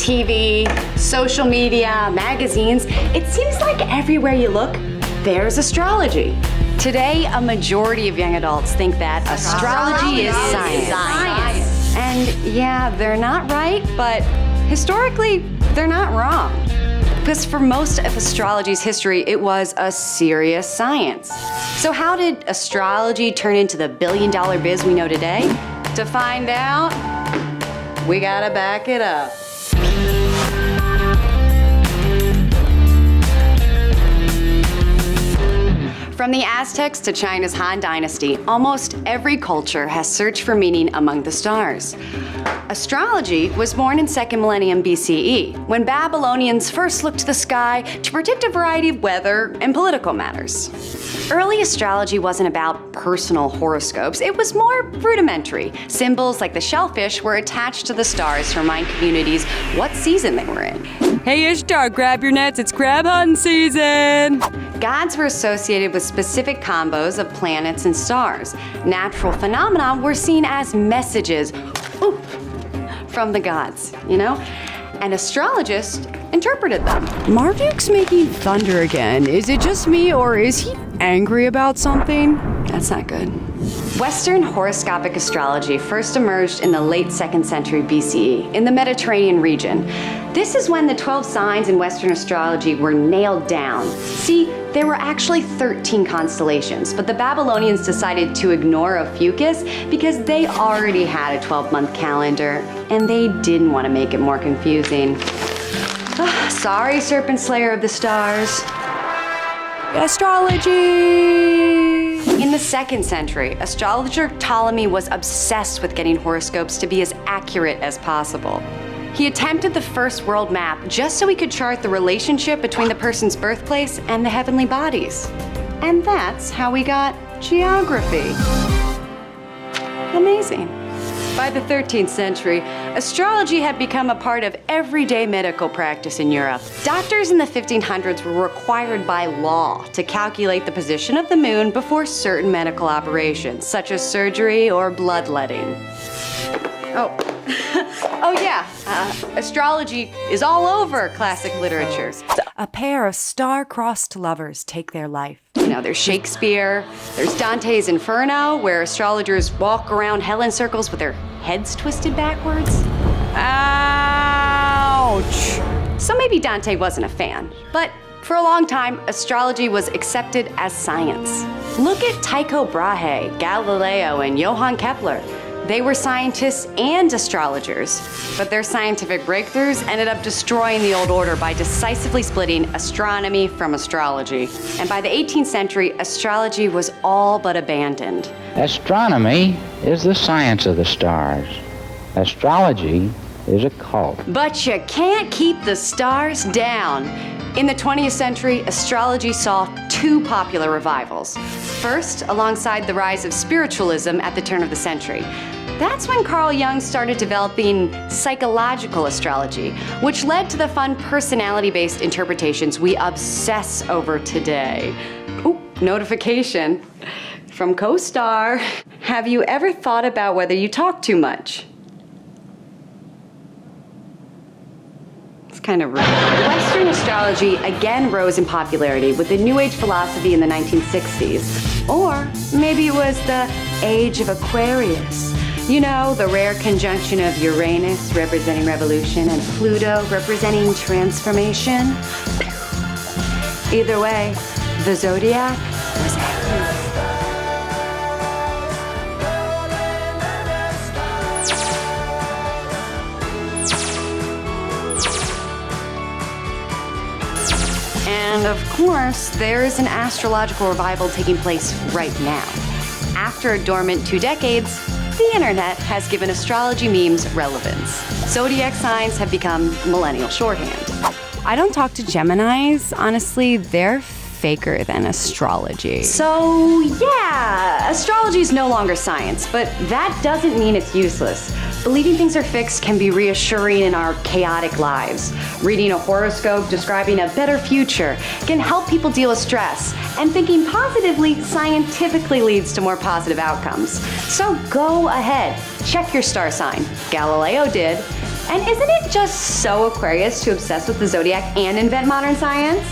TV, social media, magazines, it seems like everywhere you look, there's astrology. Today, a majority of young adults think that astrology is science. And yeah, they're not right, but historically, they're not wrong. Because for most of astrology's history, it was a serious science. So how did astrology turn into the billion-dollar biz we know today? To find out, we gotta back it up. From the Aztecs to China's Han Dynasty, almost every culture has searched for meaning among the stars. Astrology was born in 2nd millennium BCE, when Babylonians first looked to the sky to predict a variety of weather and political matters. Early astrology wasn't about personal horoscopes, it was more rudimentary. Symbols like the shellfish were attached to the stars to remind communities what season they were in. Hey Ishtar, grab your nets, it's crab hunting season! Gods were associated with specific combos of planets and stars. Natural phenomena were seen as messages from the gods, you know? And astrologists interpreted them. Marduk's making thunder again. Is it just me, or is he angry about something? That's not good. Western horoscopic astrology first emerged in the late 2nd century BCE in the Mediterranean region. This is when the 12 signs in Western astrology were nailed down. See, there were actually 13 constellations, but the Babylonians decided to ignore Ophiuchus because they already had a 12-month calendar, and they didn't want to make it more confusing. Sorry, Serpent Slayer of the Stars. Astrology! In the 2nd century, astrologer Ptolemy was obsessed with getting horoscopes to be as accurate as possible. He attempted the first world map just so he could chart the relationship between the person's birthplace and the heavenly bodies. And that's how we got geography. Amazing. By the 13th century, astrology had become a part of everyday medical practice in Europe. Doctors in the 1500s were required by law to calculate the position of the moon before certain medical operations, such as surgery or bloodletting. Oh yeah, astrology is all over classic literature. A pair of star-crossed lovers take their life. You know, there's Shakespeare, there's Dante's Inferno, where astrologers walk around hell in circles with their heads twisted backwards. Ouch! So maybe Dante wasn't a fan, but for a long time, astrology was accepted as science. Look at Tycho Brahe, Galileo, and Johann Kepler. They were scientists and astrologers, but their scientific breakthroughs ended up destroying the old order by decisively splitting astronomy from astrology. And by the 18th century, astrology was all but abandoned. Astronomy is the science of the stars. Astrology is a cult. But you can't keep the stars down. In the 20th century, astrology saw 2 popular revivals. First, alongside the rise of spiritualism at the turn of the century. That's when Carl Jung started developing psychological astrology, which led to the fun personality-based interpretations we obsess over today. Ooh, notification from co-star. Have you ever thought about whether you talk too much? Kind of rude. Western astrology again rose in popularity with the New Age philosophy in the 1960s. Or maybe it was the Age of Aquarius. You know, the rare conjunction of Uranus representing revolution and Pluto representing transformation. Either way, the zodiac was everywhere. And of course, there's an astrological revival taking place right now. After a dormant 2 decades, the internet has given astrology memes relevance. Zodiac signs have become millennial shorthand. I don't talk to Geminis. Honestly, they're faker than astrology. So yeah, astrology is no longer science, but that doesn't mean it's useless. Believing things are fixed can be reassuring in our chaotic lives. Reading a horoscope describing a better future can help people deal with stress, and thinking positively scientifically leads to more positive outcomes. So go ahead, check your star sign. Galileo did. And isn't it just so Aquarius to obsess with the zodiac and invent modern science?